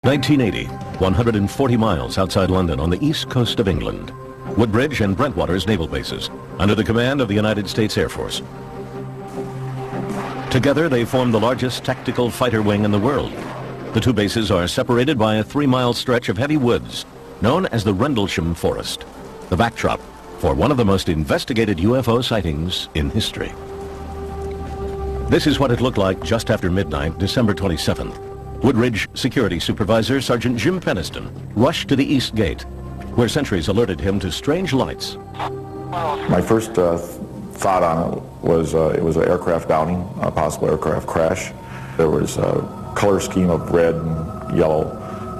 1980, 140 miles outside London on the east coast of England. Woodbridge and Brentwater's naval bases, under the command of the United States Air Force. Together, they form the largest tactical fighter wing in the world. The two bases are separated by a 3-mile stretch of heavy woods, known as the Rendlesham Forest, the backdrop for one of the most investigated UFO sightings in history. This is what it looked like just after midnight, December 27th. Woodridge Security Supervisor Sergeant Jim Peniston rushed to the East Gate, where sentries alerted him to strange lights. My first thought on it was an aircraft downing, a possible aircraft crash. There was a color scheme of red and yellow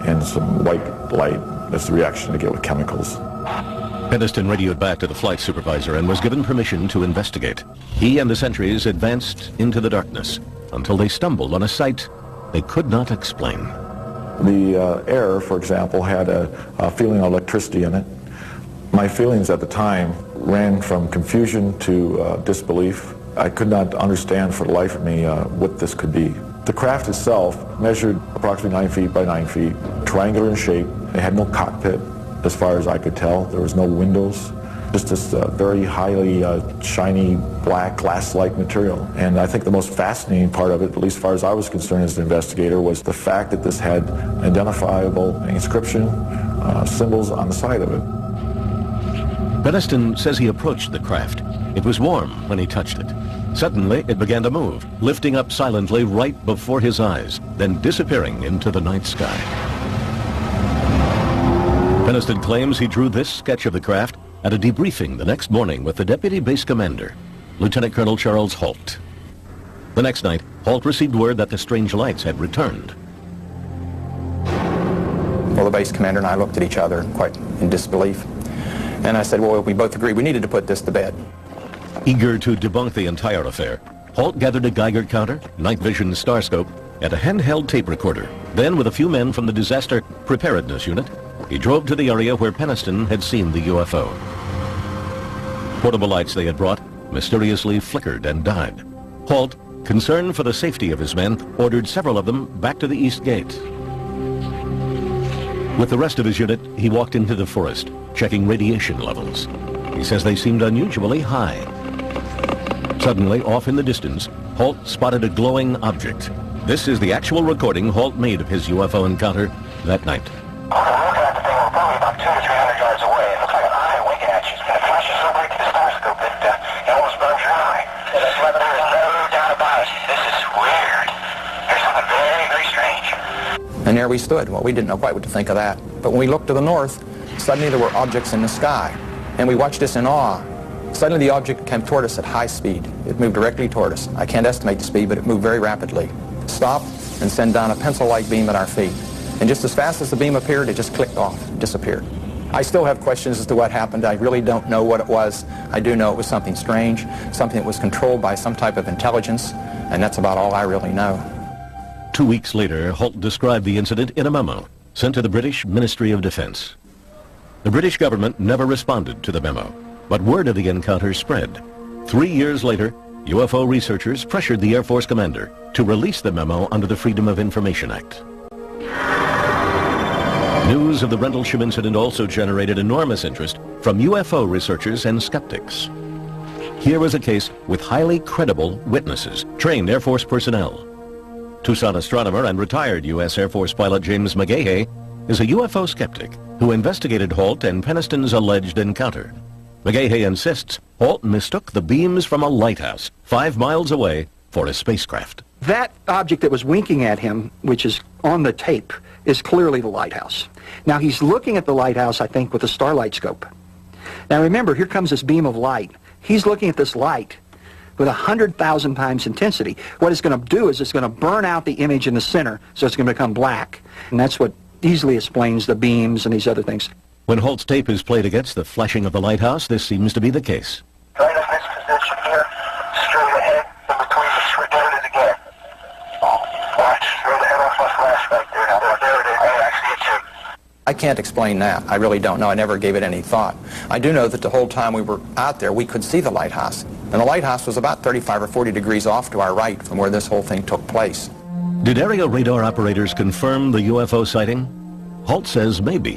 and some white light. That's the reaction to get with chemicals. Peniston radioed back to the flight supervisor and was given permission to investigate. He and the sentries advanced into the darkness until they stumbled on a sight they could not explain. The air, for example, had a feeling of electricity in it. My feelings at the time ran from confusion to disbelief. I could not understand for the life of me what this could be. The craft itself measured approximately 9 feet by 9 feet, triangular in shape. It had no cockpit, as far as I could tell. There was no windows, just this very highly shiny black glass-like material. And I think the most fascinating part of it, at least as far as I was concerned as an investigator, was the fact that this had identifiable inscription symbols on the side of it. Peniston says he approached the craft. It was warm when he touched it. Suddenly, it began to move, lifting up silently right before his eyes, then disappearing into the night sky. Peniston claims he drew this sketch of the craft at a debriefing the next morning with the Deputy Base Commander, Lieutenant Colonel Charles Holt. The next night, Holt received word that the strange lights had returned. Well, the base commander and I looked at each other quite in disbelief. And I said, well, we both agreed we needed to put this to bed. Eager to debunk the entire affair, Holt gathered a Geiger counter, night vision star scope, and a handheld tape recorder. Then, with a few men from the Disaster Preparedness Unit, he drove to the area where Peniston had seen the UFO. Portable lights they had brought mysteriously flickered and died. Holt, concerned for the safety of his men, ordered several of them back to the East Gate. With the rest of his unit, he walked into the forest, checking radiation levels. He says they seemed unusually high. Suddenly, off in the distance, Holt spotted a glowing object. This is the actual recording Holt made of his UFO encounter that night. We're looking at the thing, we're probably about 200 to 300 yards away. It looks like an eye winking at you. It flashes so bright to the star scope that it almost burns your eye. There's no doubt about it. This is weird. There's something very, very strange. And there we stood. Well, we didn't know quite what to think of that. But when we looked to the north, suddenly there were objects in the sky. And we watched this in awe. Suddenly the object came toward us at high speed. It moved directly toward us. I can't estimate the speed, but it moved very rapidly. Stopped and sent down a pencil-like beam at our feet. And just as fast as the beam appeared, it just clicked off, disappeared. I still have questions as to what happened. I really don't know what it was. I do know it was something strange, something that was controlled by some type of intelligence, and that's about all I really know. 2 weeks later, Holt described the incident in a memo sent to the British Ministry of Defense. The British government never responded to the memo, but word of the encounter spread. 3 years later, UFO researchers pressured the Air Force commander to release the memo under the Freedom of Information Act. News of the Rendlesham incident also generated enormous interest from UFO researchers and skeptics. Here was a case with highly credible witnesses, trained Air Force personnel. Tucson astronomer and retired U.S. Air Force pilot James McGahey is a UFO skeptic who investigated Holt and Peniston's alleged encounter. McGahey insists Holt mistook the beams from a lighthouse 5 miles away for a spacecraft. That object that was winking at him, which is on the tape, is clearly the lighthouse. Now he's looking at the lighthouse, I think, with a starlight scope. Now remember, here comes this beam of light. He's looking at this light with 100,000 times intensity. What it's going to do is it's going to burn out the image in the center, so it's going to become black. And that's what easily explains the beams and these other things. When Holt's tape is played against the flashing of the lighthouse, this seems to be the case. Right in this position here, straight ahead, in between the straight, there it is again. Watch, straight ahead off my flash right there. There it is. I see it too. I can't explain that. I really don't know. I never gave it any thought. I do know that the whole time we were out there, we could see the lighthouse. And the lighthouse was about 35 or 40 degrees off to our right from where this whole thing took place. Did area radar operators confirm the UFO sighting? Holt says maybe.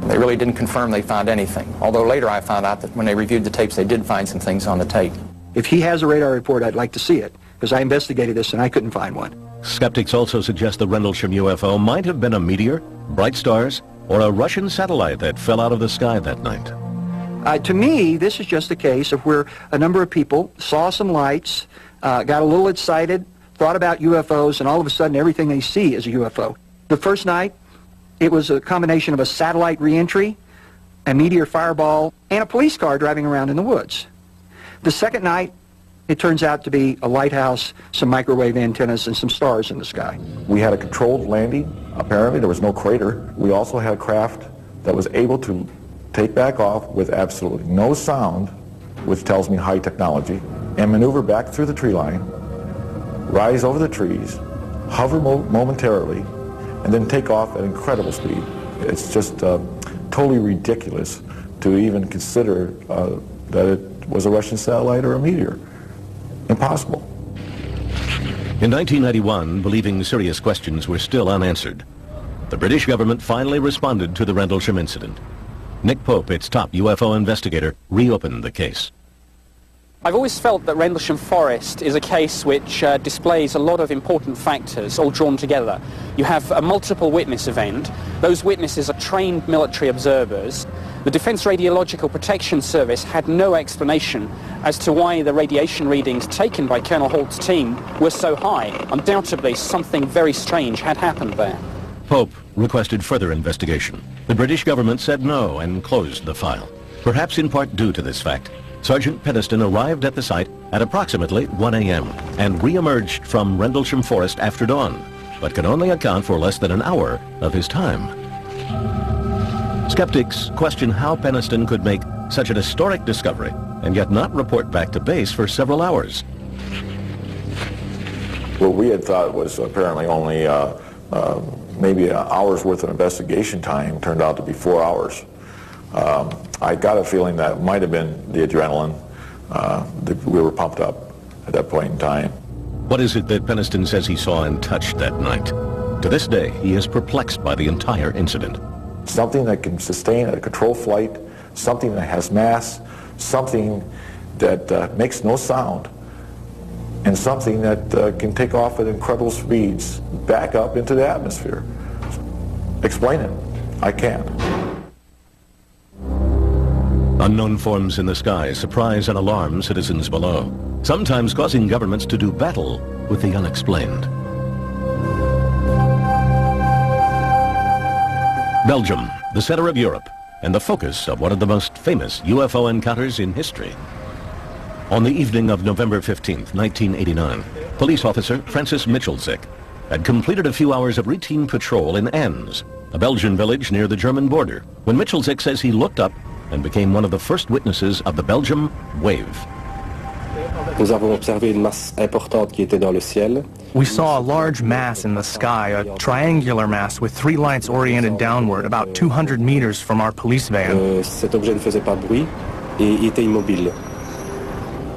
They really didn't confirm they found anything, although later I found out that when they reviewed the tapes, they did find some things on the tape. If he has a radar report, I'd like to see it, because I investigated this and I couldn't find one. Skeptics also suggest the Rendlesham UFO might have been a meteor, bright stars, or a Russian satellite that fell out of the sky that night. To me, this is just a case of where a number of people saw some lights, got a little excited, thought about UFOs, and all of a sudden everything they see is a UFO. The first night, it was a combination of a satellite reentry, a meteor fireball, and a police car driving around in the woods. The second night, it turns out to be a lighthouse, some microwave antennas, and some stars in the sky. We had a controlled landing. Apparently, there was no crater. We also had a craft that was able to take back off with absolutely no sound, which tells me high technology, and maneuver back through the tree line, rise over the trees, hover momentarily, and then take off at incredible speed. It's just totally ridiculous to even consider that it was a Russian satellite or a meteor. Impossible. In 1991, believing serious questions were still unanswered, the British government finally responded to the Rendlesham incident. Nick Pope, its top UFO investigator, reopened the case. I've always felt that Rendlesham Forest is a case which displays a lot of important factors all drawn together. You have a multiple witness event. Those witnesses are trained military observers. The Defense Radiological Protection Service had no explanation as to why the radiation readings taken by Colonel Holt's team were so high. Undoubtedly, something very strange had happened there. Pope requested further investigation. The British government said no and closed the file. Perhaps in part due to this fact, Sergeant Peniston arrived at the site at approximately 1 a.m. and re-emerged from Rendlesham Forest after dawn, but could only account for less than an hour of his time. Skeptics question how Peniston could make such an historic discovery and yet not report back to base for several hours. What we had thought was apparently only maybe an hour's worth of investigation time turned out to be 4 hours. I got a feeling that might have been the adrenaline. That we were pumped up at that point in time. What is it that Peniston says he saw and touched that night? To this day, he is perplexed by the entire incident. Something that can sustain a controlled flight, something that has mass, something that makes no sound, and something that can take off at incredible speeds back up into the atmosphere. Explain it. I can't. Unknown forms in the sky surprise and alarm citizens below, sometimes causing governments to do battle with the unexplained. Belgium, the center of Europe, and the focus of one of the most famous UFO encounters in history. On the evening of November 15th, 1989, police officer Francis Michelzik had completed a few hours of routine patrol in Enns, a Belgian village near the German border, when Michelzik says he looked up and became one of the first witnesses of the Belgium wave. Nous avons observé une masse importante qui était dans le ciel. We saw a large mass in the sky, a triangular mass with 3 lights oriented downward, about 200 meters from our police van. Cet objet ne faisait pas de bruit et il était immobile.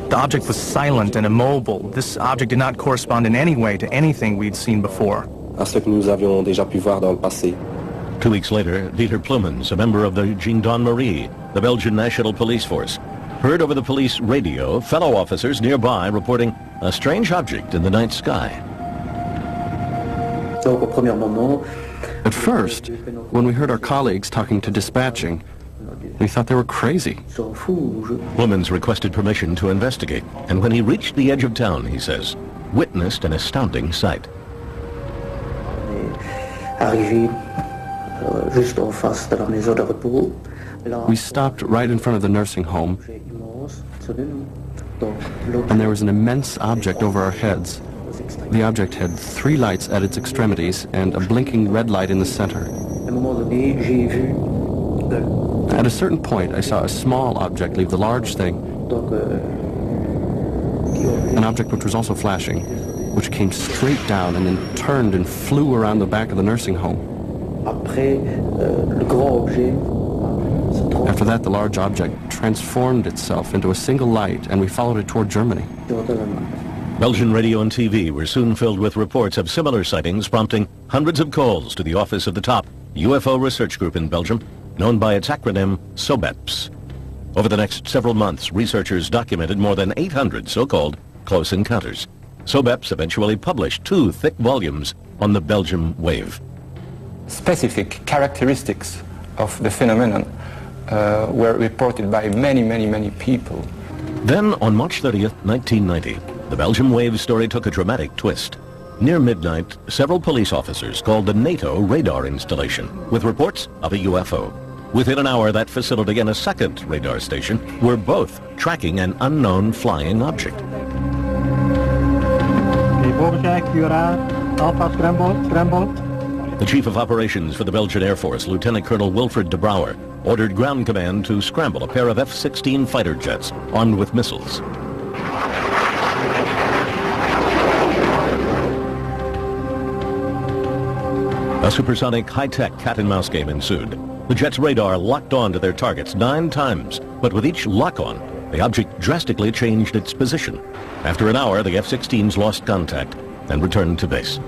The object was silent and immobile. This object did not correspond in any way to anything we'd seen before. À ce que nous avions déjà pu voir dans le passé. 2 weeks later, Dieter Plumens, a member of the Gendarmerie, the Belgian National Police Force, heard over the police radio fellow officers nearby reporting a strange object in the night sky. At first, when we heard our colleagues talking to dispatching, we thought they were crazy. Plumens requested permission to investigate, and when he reached the edge of town, he says, witnessed an astounding sight. We stopped right in front of the nursing home, and there was an immense object over our heads. The object had 3 lights at its extremities and a blinking red light in the center. At a certain point, I saw a small object leave the large thing, an object which was also flashing, which came straight down and then turned and flew around the back of the nursing home. After that, the large object transformed itself into a single light, and we followed it toward Germany. Belgian radio and TV were soon filled with reports of similar sightings, prompting hundreds of calls to the office of the top UFO research group in Belgium, known by its acronym SOBEPS. Over the next several months, researchers documented more than 800 so-called close encounters. SOBEPS eventually published 2 thick volumes on the Belgium wave. Specific characteristics of the phenomenon were reported by many people. Then, on March 30th, 1990, the Belgium wave story took a dramatic twist. Near midnight, several police officers called the NATO radar installation with reports of a UFO. Within an hour, that facility and a second radar station were both tracking an unknown flying object. The chief of operations for the Belgian Air Force, Lieutenant Colonel Wilfred de Brouwer, ordered ground command to scramble a pair of F-16 fighter jets armed with missiles. A supersonic high-tech cat-and-mouse game ensued. The jet's radar locked on to their targets 9 times, but with each lock-on, the object drastically changed its position. After an hour, the F-16s lost contact and returned to base.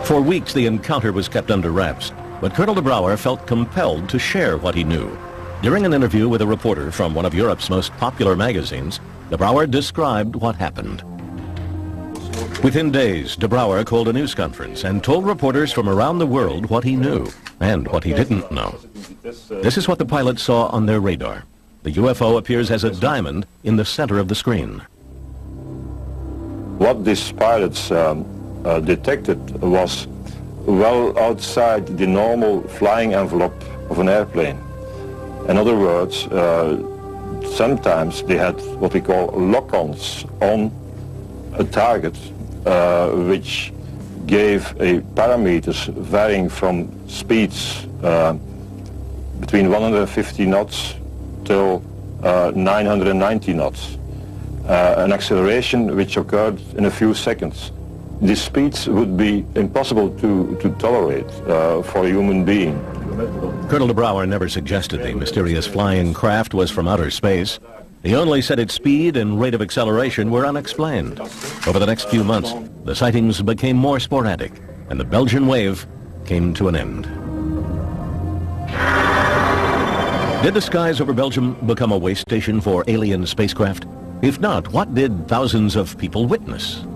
For weeks, the encounter was kept under wraps, but Colonel de Brouwer felt compelled to share what he knew. During an interview with a reporter from one of Europe's most popular magazines, de Brouwer described what happened. Within days, de Brouwer called a news conference and told reporters from around the world what he knew and what he didn't know. This is what the pilots saw on their radar. The UFO appears as a diamond in the center of the screen. What these pilots detected was well outside the normal flying envelope of an airplane. In other words, sometimes they had what we call lock-ons on a target, which gave a parameters varying from speeds between 150 knots till 990 knots. An acceleration which occurred in a few seconds. These speeds would be impossible to tolerate for a human being. Colonel de Brouwer never suggested the mysterious flying craft was from outer space. He only said its speed and rate of acceleration were unexplained. Over the next few months, the sightings became more sporadic, and the Belgian wave came to an end. Did the skies over Belgium become a way station for alien spacecraft? If not, what did thousands of people witness?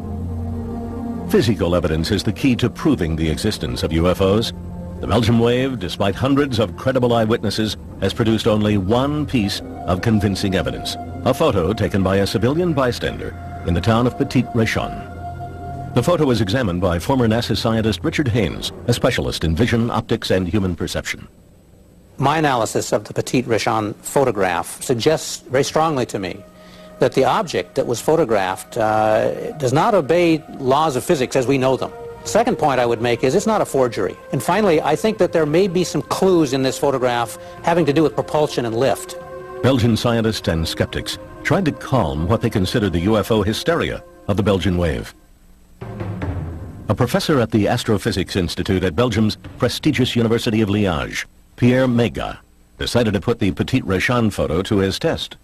Physical evidence is the key to proving the existence of UFOs. The Belgium wave, despite hundreds of credible eyewitnesses, has produced only one piece of convincing evidence, a photo taken by a civilian bystander in the town of Petit Réchon. The photo was examined by former NASA scientist Richard Haynes, a specialist in vision, optics, and human perception. My analysis of the Petit Réchon photograph suggests very strongly to me that the object that was photographed does not obey laws of physics as we know them. Second point I would make is it's not a forgery. And finally, I think that there may be some clues in this photograph having to do with propulsion and lift. Belgian scientists and skeptics tried to calm what they considered the UFO hysteria of the Belgian wave. A professor at the Astrophysics Institute at Belgium's prestigious University of Liège, Pierre Mega, decided to put the Petit Réchon photo to his test.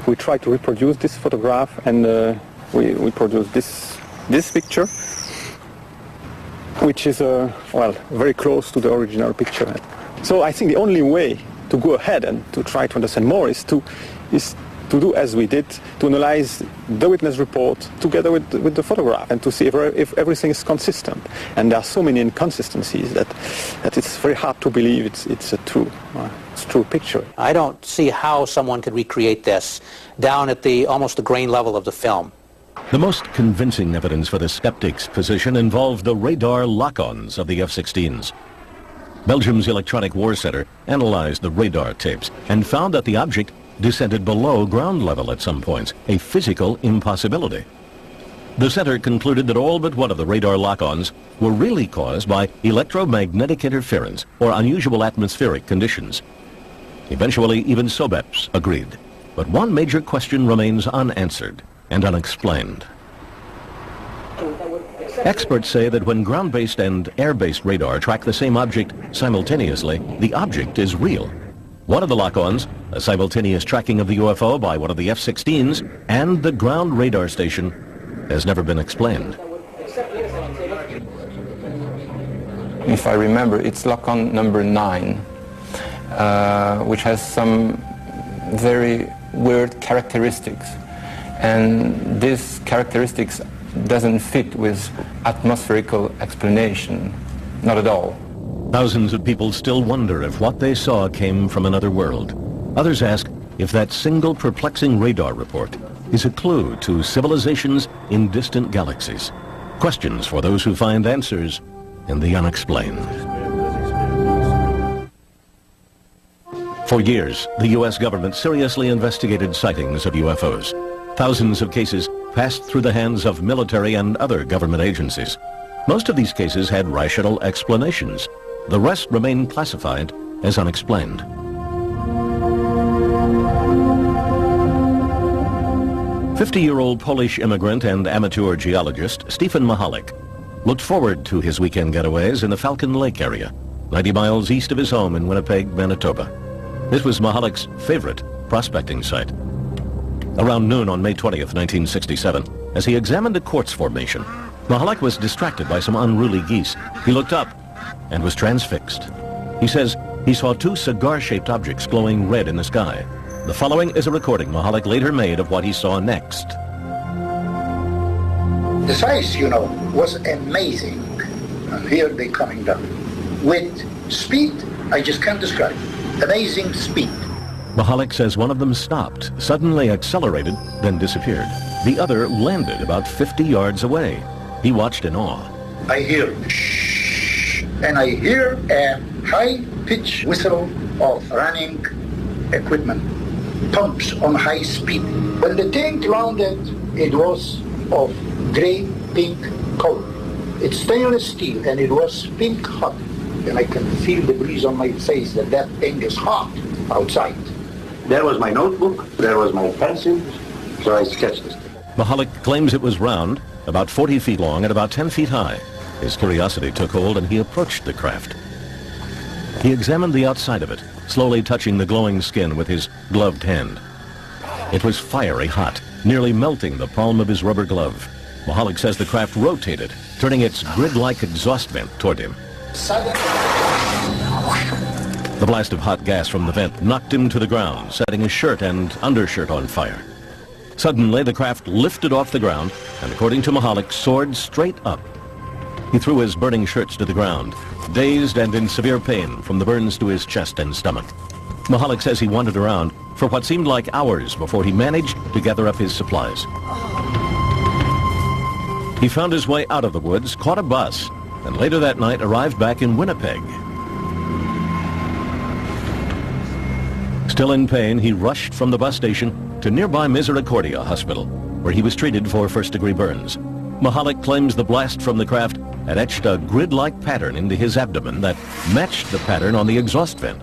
We tried to reproduce this photograph, and we produced this picture, which is well, very close to the original picture. So I think the only way to go ahead and to try to understand more is to do as we did, to analyze the witness report together with the photograph and to see if everything is consistent. And there are so many inconsistencies that it's very hard to believe it's a true picture. I don't see how someone could recreate this down at almost the grain level of the film. The most convincing evidence for the skeptics' position involved the radar lock-ons of the F-16s. Belgium's Electronic War Center analyzed the radar tapes and found that the object descended below ground level at some points, a physical impossibility. The center concluded that all but one of the radar lock-ons were really caused by electromagnetic interference or unusual atmospheric conditions. Eventually, even SOBEPS agreed. But one major question remains unanswered and unexplained. Experts say that when ground-based and air-based radar track the same object simultaneously, the object is real. One of the lock-ons, a simultaneous tracking of the UFO by one of the F-16s and the ground radar station, has never been explained. If I remember, it's lock-on number 9, which has some very weird characteristics. And these characteristics doesn't fit with atmospherical explanation, not at all. Thousands of people still wonder if what they saw came from another world. Others ask if that single perplexing radar report is a clue to civilizations in distant galaxies. Questions for those who find answers in the unexplained. For years, the U.S. government seriously investigated sightings of UFOs. Thousands of cases passed through the hands of military and other government agencies. Most of these cases had rational explanations. The rest remained classified as unexplained. "50-year-old Polish immigrant and amateur geologist Stephen Mahalik looked forward to his weekend getaways in the Falcon Lake area, 90 miles east of his home in Winnipeg, Manitoba. This was Mahalik's favorite prospecting site. Around noon on May 20th, 1967, as he examined a quartz formation, Mahalik was distracted by some unruly geese. He looked up and was transfixed. He says he saw two cigar-shaped objects glowing red in the sky. The following is a recording Mahalik later made of what he saw next. The size, was amazing. And here they're coming down. With speed, I just can't describe. Amazing speed. Mahalik says one of them stopped, suddenly accelerated, then disappeared. The other landed about 50 yards away. He watched in awe. I hear shh, and I hear a high-pitched whistle of running equipment, pumps on high speed. When the tank landed, it was of gray-pink color. It's stainless steel, and it was pink hot. And I can feel the breeze on my face that thing is hot outside. There was my notebook, there was my pencil, so I sketched it. Mahalik claims it was round, about 40 feet long and about 10 feet high. His curiosity took hold and he approached the craft. He examined the outside of it, slowly touching the glowing skin with his gloved hand. It was fiery hot, nearly melting the palm of his rubber glove. Mahalik says the craft rotated, turning its grid-like exhaust vent toward him. The blast of hot gas from the vent knocked him to the ground, setting his shirt and undershirt on fire. Suddenly, the craft lifted off the ground and, according to Mahalik, soared straight up. He threw his burning shirts to the ground, dazed and in severe pain from the burns to his chest and stomach. Mahalik says he wandered around for what seemed like hours before he managed to gather up his supplies. He found his way out of the woods, caught a bus, and later that night arrived back in Winnipeg. Still in pain, he rushed from the bus station to nearby Misericordia Hospital, where he was treated for first-degree burns. Mahalik claims the blast from the craft had etched a grid-like pattern into his abdomen that matched the pattern on the exhaust vent.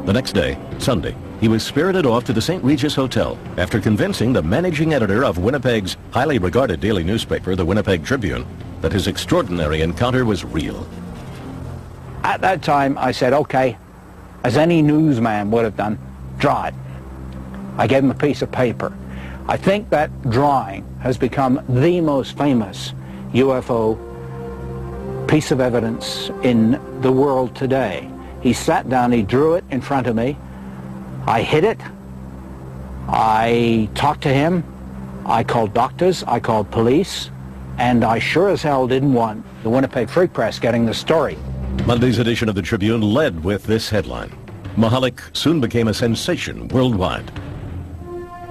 The next day, Sunday, he was spirited off to the St. Regis Hotel after convincing the managing editor of Winnipeg's highly regarded daily newspaper, the Winnipeg Tribune, that his extraordinary encounter was real. At that time, I said, okay, as any newsman would have done, draw it. I gave him a piece of paper. I think that drawing has become the most famous UFO piece of evidence in the world today. He sat down, he drew it in front of me. I hid it. I talked to him. I called doctors. I called police. And I sure as hell didn't want the Winnipeg Free Press getting the story. Monday's edition of the Tribune led with this headline: Mahalik soon became a sensation worldwide.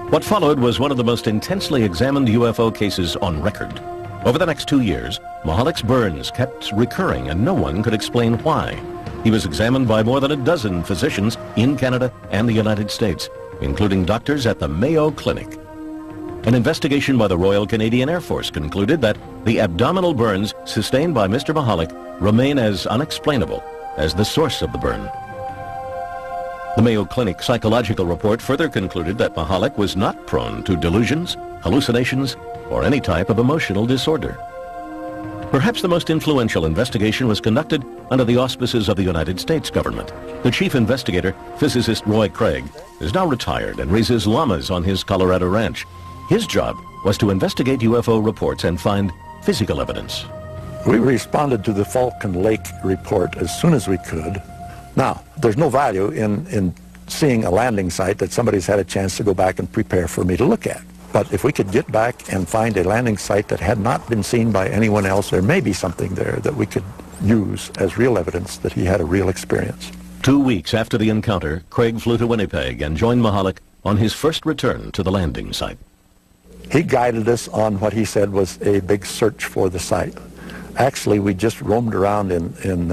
What followed was one of the most intensely examined UFO cases on record. Over the next 2 years, Mahalik's burns kept recurring and no one could explain why. He was examined by more than a dozen physicians in Canada and the United States, including doctors at the Mayo Clinic. An investigation by the Royal Canadian Air Force concluded that the abdominal burns sustained by Mr. Mahalik remain as unexplainable as the source of the burn. The Mayo Clinic psychological report further concluded that Mahalik was not prone to delusions, hallucinations, or any type of emotional disorder. Perhaps the most influential investigation was conducted under the auspices of the United States government. The chief investigator, physicist Roy Craig, is now retired and raises llamas on his Colorado ranch. His job was to investigate UFO reports and find physical evidence. We responded to the Falcon Lake report as soon as we could. Now, there's no value in seeing a landing site that somebody's had a chance to go back and prepare for me to look at. But if we could get back and find a landing site that had not been seen by anyone else, there may be something there that we could use as real evidence that he had a real experience. 2 weeks after the encounter, Craig flew to Winnipeg and joined Mahalik on his first return to the landing site. He guided us on what he said was a big search for the site. Actually, we just roamed around in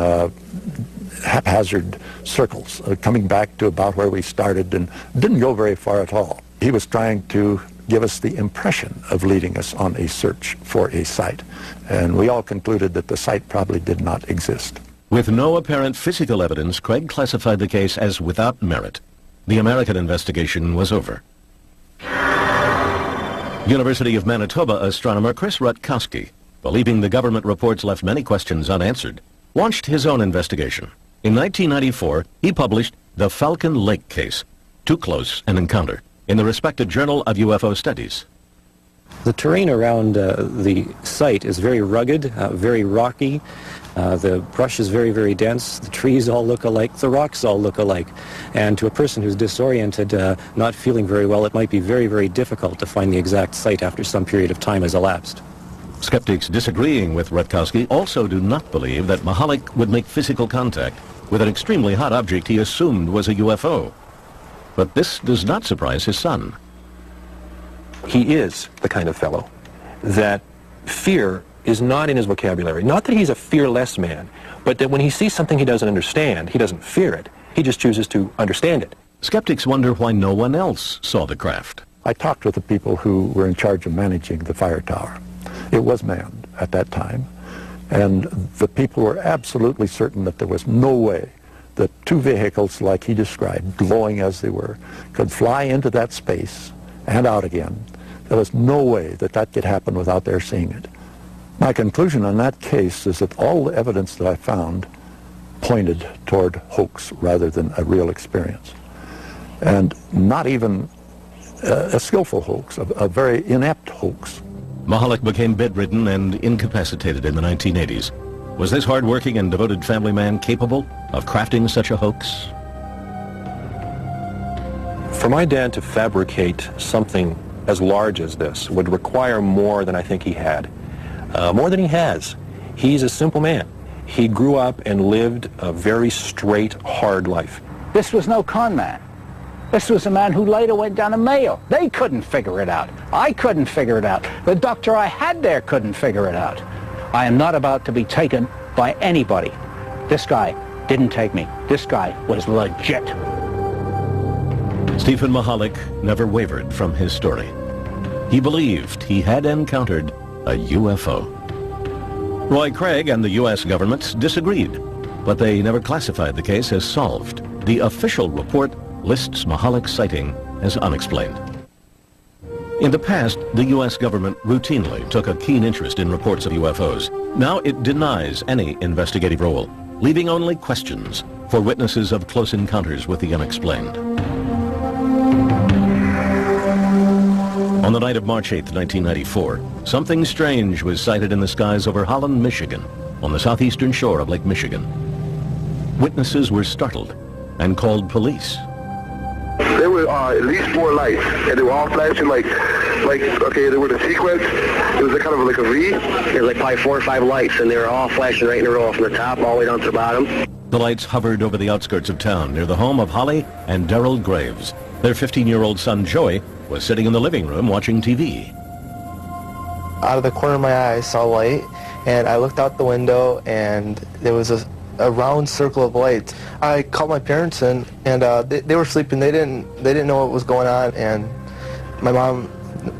haphazard circles, coming back to about where we started and didn't go very far at all. He was trying to give us the impression of leading us on a search for a site. And we all concluded that the site probably did not exist. With no apparent physical evidence, Craig classified the case as without merit. The American investigation was over. University of Manitoba astronomer Chris Rutkowski, believing the government reports left many questions unanswered, launched his own investigation. In 1994, he published The Falcon Lake Case, Too Close an Encounter, in the respected Journal of UFO Studies. The terrain around the site is very rugged, very rocky. The brush is very, very dense. The trees all look alike. The rocks all look alike. And to a person who's disoriented, not feeling very well, it might be very, very difficult to find the exact site after some period of time has elapsed. Skeptics disagreeing with Rutkowski also do not believe that Mahalik would make physical contact with an extremely hot object he assumed was a UFO. But this does not surprise his son. He is the kind of fellow that fear is not in his vocabulary. Not that he's a fearless man, but that when he sees something he doesn't understand, he doesn't fear it. He just chooses to understand it. Skeptics wonder why no one else saw the craft. I talked with the people who were in charge of managing the fire tower. It was manned at that time, and the people were absolutely certain that there was no way that two vehicles like he described, glowing as they were, could fly into that space and out again. There was no way that that could happen without their seeing it. My conclusion on that case is that all the evidence that I found pointed toward hoax rather than a real experience. And not even a skillful hoax, a very inept hoax. Mahalik became bedridden and incapacitated in the 1980s. Was this hard-working and devoted family man capable of crafting such a hoax? For my dad to fabricate something as large as this would require more than I think he had. More than he has. He's a simple man. He grew up and lived a very straight, hard life. This was no con man. This was a man who later went down to Mayo. They couldn't figure it out. I couldn't figure it out. The doctor I had there couldn't figure it out. I am not about to be taken by anybody. This guy didn't take me. This guy was legit. Stephen Mahalik never wavered from his story. He believed he had encountered a UFO. Roy Craig and the U.S. government disagreed, but they never classified the case as solved. The official report lists Mahalik's sighting as unexplained. In the past, the U.S. government routinely took a keen interest in reports of UFOs. Now it denies any investigative role, leaving only questions for witnesses of close encounters with the unexplained. On the night of March 8, 1994, something strange was sighted in the skies over Holland, Michigan, on the southeastern shore of Lake Michigan. Witnesses were startled and called police. There were at least 4 lights, and they were all flashing like okay, they were the sequence. It was kind of like a V. There was like probably 4 or 5 lights, and they were all flashing right in a row from the top all the way down to the bottom. The lights hovered over the outskirts of town near the home of Holly and Darrell Graves. Their 15-year-old son, Joey, was sitting in the living room watching TV. Out of the corner of my eye, I saw light, and I looked out the window, and there was a round circle of lights. I called my parents in, and they were sleeping. They didn't know what was going on, and my mom,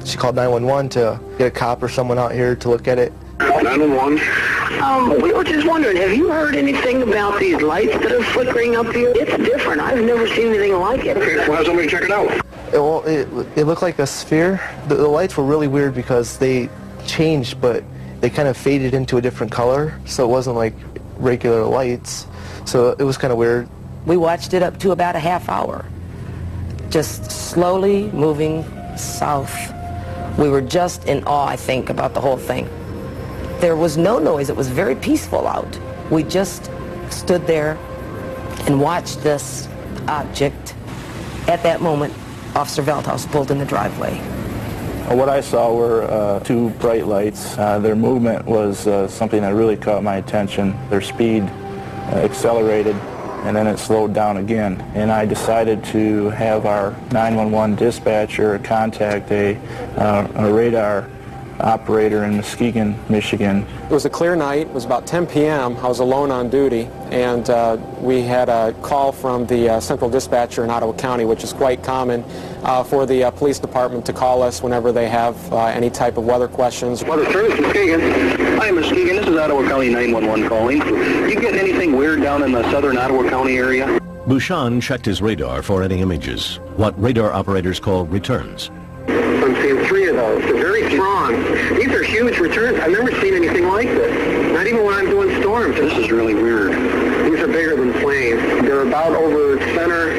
she called 911 to get a cop or someone out here to look at it. 911. We were just wondering, have you heard anything about these lights that are flickering up here? It's different. I've never seen anything like it. Okay, well, have somebody check it out. It looked like a sphere. The lights were really weird because they changed, but they kind of faded into a different color, so it wasn't like regular lights. So it was kind of weird. We watched it up to about a half hour, just slowly moving south. We were just in awe, I think, about the whole thing. There was no noise. It was very peaceful out. We just stood there and watched this object. At that moment, Officer Veldhuis pulled in the driveway. What I saw were two bright lights. Their movement was something that really caught my attention. Their speed accelerated, and then it slowed down again. And I decided to have our 911 dispatcher contact a radar operator in Muskegon, Michigan. It was a clear night. It was about 10 p.m. I was alone on duty, and we had a call from the central dispatcher in Ottawa County, which is quite common for the police department to call us whenever they have any type of weather questions. Weather Service, Muskegon. Hi, Muskegon. This is Ottawa County 911 calling. You getting anything weird down in the southern Ottawa County area? Bouchon checked his radar for any images, what radar operators call returns. I'm seeing 3 of those. They're very strong. These are huge returns. I've never seen anything like this. Not even when I'm doing storms. This is really weird. These are bigger than planes. They're about over the center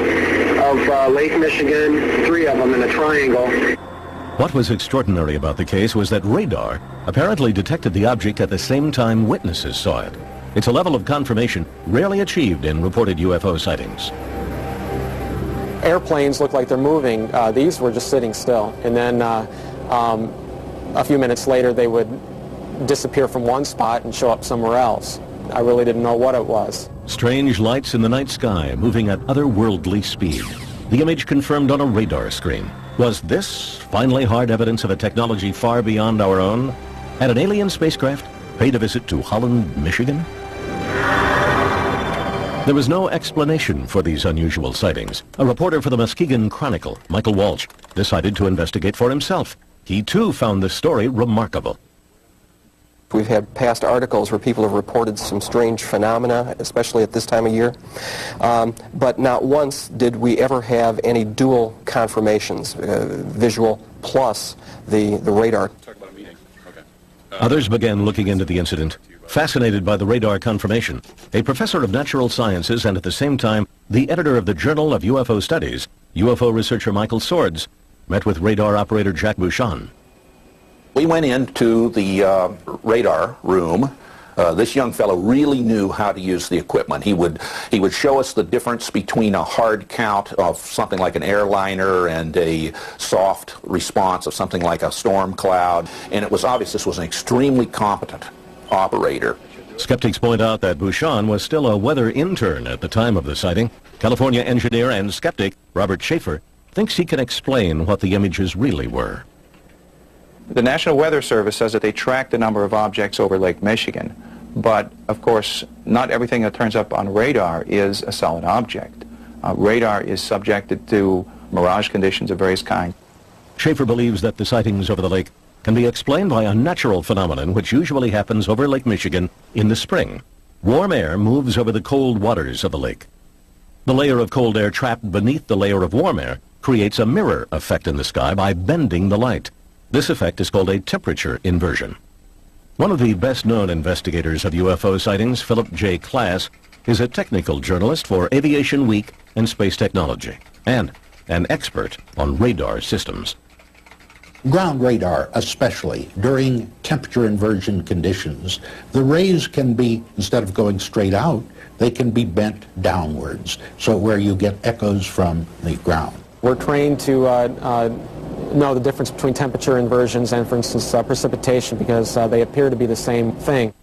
of Lake Michigan, 3 of them in a triangle. What was extraordinary about the case was that radar apparently detected the object at the same time witnesses saw it. It's a level of confirmation rarely achieved in reported UFO sightings. Airplanes look like they're moving. These were just sitting still. And then a few minutes later, they would disappear from one spot and show up somewhere else. I really didn't know what it was. Strange lights in the night sky moving at otherworldly speed. The image confirmed on a radar screen. Was this finally hard evidence of a technology far beyond our own? Had an alien spacecraft paid a visit to Holland, Michigan? There was no explanation for these unusual sightings. A reporter for the Muskegon Chronicle, Michael Walsh, decided to investigate for himself. He too found the story remarkable. We've had past articles where people have reported some strange phenomena, especially at this time of year. But not once did we ever have any dual confirmations, visual plus the radar. Others began looking into the incident, fascinated by the radar confirmation. A professor of natural sciences and at the same time the editor of the Journal of UFO Studies, UFO researcher Michael Swords, met with radar operator Jack Bouchon. We went into the radar room. This young fellow really knew how to use the equipment. He would show us the difference between a hard count of something like an airliner and a soft response of something like a storm cloud. And it was obvious this was an extremely competent operator. Skeptics point out that Bouchon was still a weather intern at the time of the sighting. California engineer and skeptic Robert Schaefer thinks he can explain what the images really were. The National Weather Service says that they track the number of objects over Lake Michigan, but of course not everything that turns up on radar is a solid object. Radar is subjected to mirage conditions of various kinds. Schaefer believes that the sightings over the lake can be explained by a natural phenomenon which usually happens over Lake Michigan in the spring. Warm air moves over the cold waters of the lake. The layer of cold air trapped beneath the layer of warm air creates a mirror effect in the sky by bending the light. This effect is called a temperature inversion. One of the best-known investigators of UFO sightings, Philip J. Klass, is a technical journalist for Aviation Week and Space Technology, and an expert on radar systems. Ground radar, especially during temperature inversion conditions, the rays can be, instead of going straight out, they can be bent downwards, so where you get echoes from the ground. We're trained to know the difference between temperature inversions and, for instance, precipitation, because they appear to be the same thing.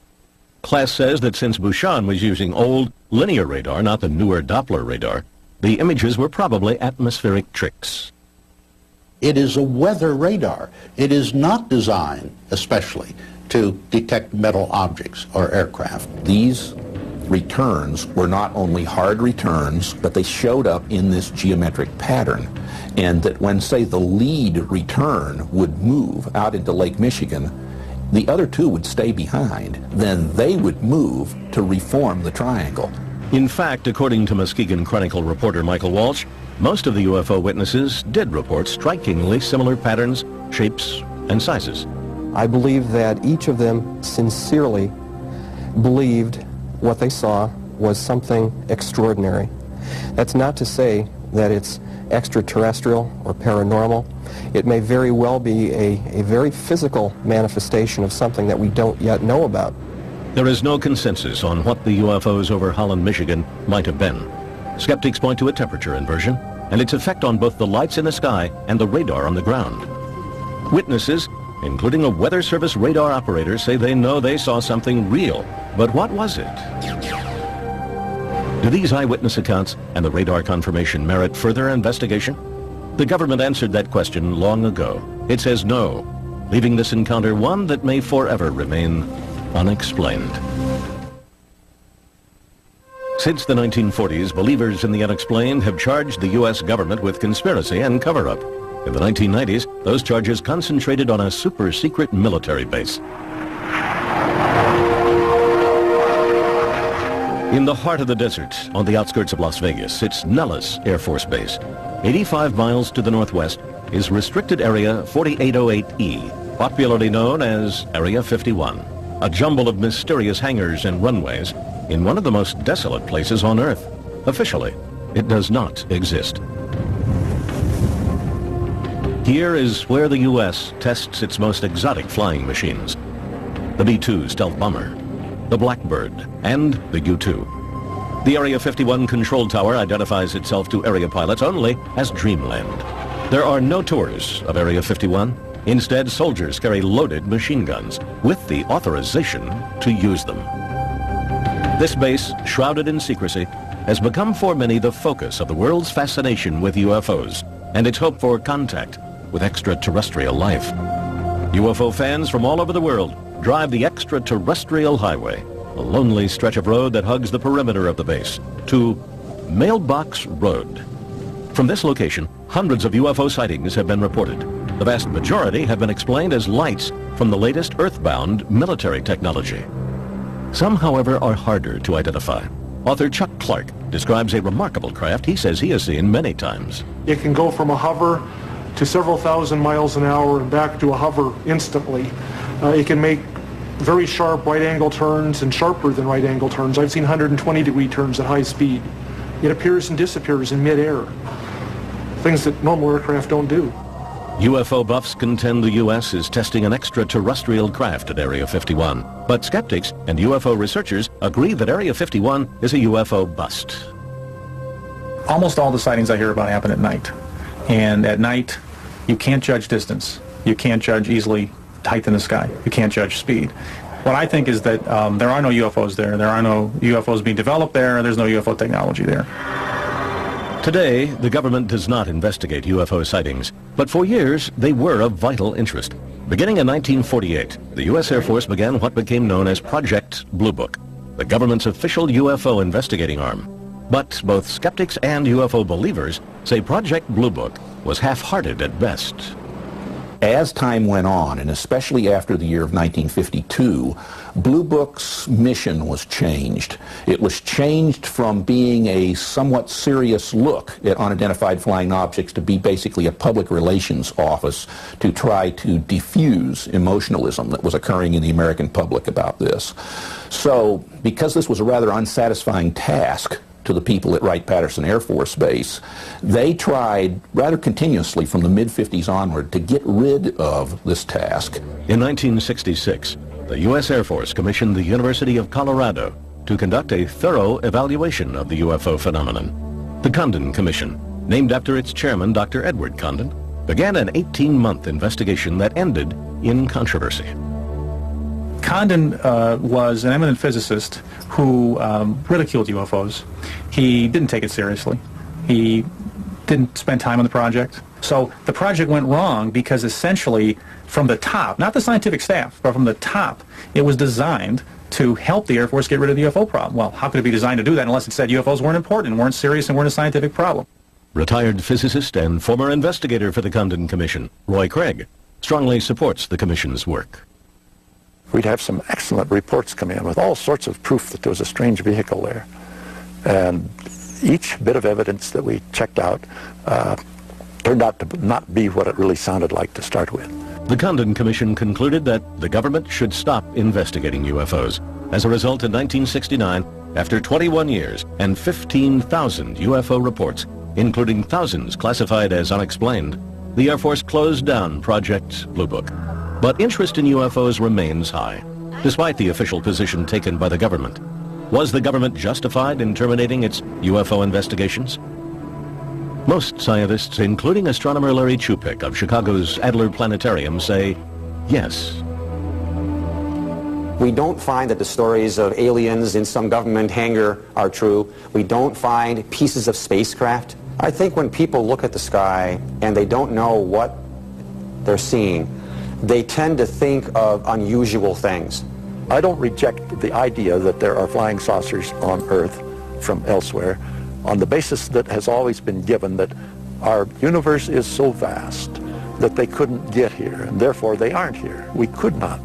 Klass says that since Bouchon was using old linear radar, not the newer Doppler radar, the images were probably atmospheric tricks. It is a weather radar. It is not designed, especially, to detect metal objects or aircraft. These returns were not only hard returns, but they showed up in this geometric pattern. And that when, say, the lead return would move out into Lake Michigan, the other two would stay behind. Then they would move to reform the triangle. In fact, according to Muskegon Chronicle reporter Michael Walsh, most of the UFO witnesses did report strikingly similar patterns, shapes, and sizes. I believe that each of them sincerely believed what they saw was something extraordinary. That's not to say that it's extraterrestrial or paranormal. It may very well be a very physical manifestation of something that we don't yet know about. There is no consensus on what the UFOs over Holland, Michigan might have been. Skeptics point to a temperature inversion and its effect on both the lights in the sky and the radar on the ground. Witnesses, including a Weather Service radar operator, say they know they saw something real. But what was it? Do these eyewitness accounts and the radar confirmation merit further investigation? The government answered that question long ago. It says no, leaving this encounter one that may forever remain unexplained. Since the 1940s, believers in the unexplained have charged the U.S. government with conspiracy and cover-up. In the 1990s, those charges concentrated on a super-secret military base. In the heart of the desert, on the outskirts of Las Vegas, sits Nellis Air Force Base. 85 miles to the northwest is restricted area 4808E, popularly known as Area 51, a jumble of mysterious hangars and runways in one of the most desolate places on Earth. Officially, it does not exist. Here is where the U.S. tests its most exotic flying machines. The B-2 stealth bomber, the Blackbird, and the U-2. The Area 51 control tower identifies itself to area pilots only as Dreamland. There are no tours of Area 51. Instead, soldiers carry loaded machine guns with the authorization to use them. This base, shrouded in secrecy, has become for many the focus of the world's fascination with UFOs and its hope for contact with extraterrestrial life. UFO fans from all over the world drive the extraterrestrial highway, a lonely stretch of road that hugs the perimeter of the base, to Mailbox Road. From this location, hundreds of UFO sightings have been reported. The vast majority have been explained as lights from the latest earthbound military technology. Some, however, are harder to identify. Author Chuck Clark describes a remarkable craft he says he has seen many times. It can go from a hover to several thousand miles an hour and back to a hover instantly. It can make very sharp right-angle turns and sharper than right-angle turns. I've seen 120-degree turns at high speed. It appears and disappears in mid-air, things that normal aircraft don't do. UFO buffs contend the U.S. is testing an extraterrestrial craft at Area 51. But skeptics and UFO researchers agree that Area 51 is a UFO bust. Almost all the sightings I hear about happen at night. And at night, you can't judge distance. You can't judge easily height in the sky. You can't judge speed. What I think is that there are no UFOs there. There are no UFOs being developed there. There's no UFO technology there. Today, the government does not investigate UFO sightings, but for years they were of vital interest. Beginning in 1948, the U.S. Air Force began what became known as Project Blue Book, the government's official UFO investigating arm. But both skeptics and UFO believers say Project Blue Book was half-hearted at best. As time went on, and especially after the year of 1952, Blue Book's mission was changed. It was changed from being a somewhat serious look at unidentified flying objects to be basically a public relations office to try to diffuse emotionalism that was occurring in the American public about this. So, because this was a rather unsatisfying task to the people at Wright-Patterson Air Force Base, they tried rather continuously from the mid-50s onward to get rid of this task. In 1966, the U.S. Air Force commissioned the University of Colorado to conduct a thorough evaluation of the UFO phenomenon. The Condon Commission, named after its chairman, Dr. Edward Condon, began an 18-month investigation that ended in controversy. Condon was an eminent physicist who ridiculed UFOs. He didn't take it seriously. He didn't spend time on the project. So the project went wrong because essentially from the top, not the scientific staff, but from the top, it was designed to help the Air Force get rid of the UFO problem. Well, how could it be designed to do that unless it said UFOs weren't important, weren't serious, and weren't a scientific problem? Retired physicist and former investigator for the Condon Commission, Roy Craig, strongly supports the Commission's work. We'd have some excellent reports come in with all sorts of proof that there was a strange vehicle there. And each bit of evidence that we checked out turned out to not be what it really sounded like to start with. The Condon Commission concluded that the government should stop investigating UFOs. As a result, in 1969, after 21 years and 15,000 UFO reports, including thousands classified as unexplained, the Air Force closed down Project Blue Book. But interest in UFOs remains high, despite the official position taken by the government. Was the government justified in terminating its UFO investigations? Most scientists, including astronomer Larry Chupik of Chicago's Adler Planetarium, say yes. We don't find that the stories of aliens in some government hangar are true. We don't find pieces of spacecraft. I think when people look at the sky and they don't know what they're seeing, they tend to think of unusual things. I don't reject the idea that there are flying saucers on Earth from elsewhere on the basis that has always been given that our universe is so vast that they couldn't get here, and therefore they aren't here. We could not,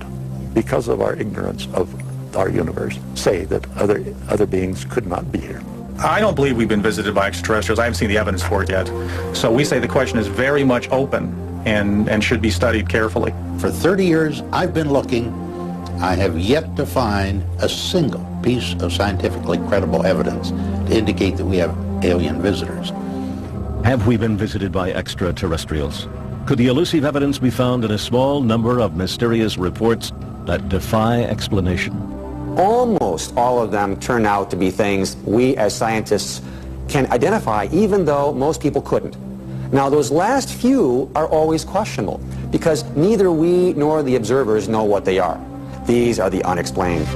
because of our ignorance of our universe, say that other beings could not be here. I don't believe we've been visited by extraterrestrials. I haven't seen the evidence for it yet. So we say the question is very much open and should be studied carefully. For 30 years, I've been looking. I have yet to find a single piece of scientifically credible evidence to indicate that we have alien visitors. Have we been visited by extraterrestrials? Could the elusive evidence be found in a small number of mysterious reports that defy explanation? Almost all of them turn out to be things we as scientists can identify, even though most people couldn't. Now, those last few are always questionable, because neither we nor the observers know what they are. These are the unexplained.